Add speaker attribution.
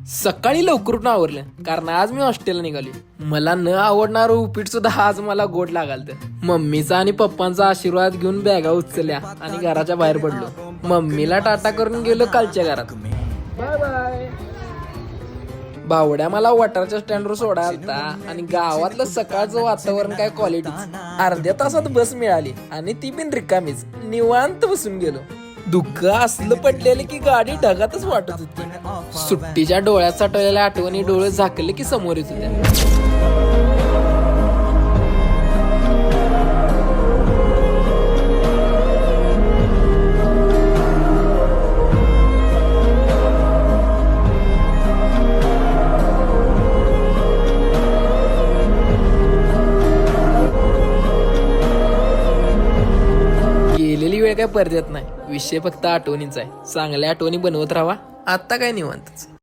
Speaker 1: सकाळी लवकर उठून आवरलं कारण आज मी हॉस्टेलला निघाली. मला न आवडणारं उपीट सुद्धा आज मला गोड लागालतं. मम्मीचा आणि पप्पांचा आशीर्वाद घेऊन बॅगा उचलल्या आणि घराच्या बाहेर पडलो. मम्मीला टाटा करून गेलो कालच्या घरात. Bye bye. भावड्या मला वॉटरच्या स्टँडवर सोडा आलता आणि गावातलं सकाळचं वातावरण काय क्वालिटी. अर्ध्या तासात बस मिळाली आणि ती पण रिकामीच. निवांत बसून गेलो. दुःख असलं पडलेलं की गाडी ढगातच वाटत होती. सुट्टीच्या डोळ्यात साठवलेल्या आठवणी डोळे झाकले की समोर येत होत्या. गेलेली वेळ काय परत येत नाही. विषय फक्त आठवणींचा आहे. चांगल्या आठवणी बनवत राहा. आता काय निवांतच.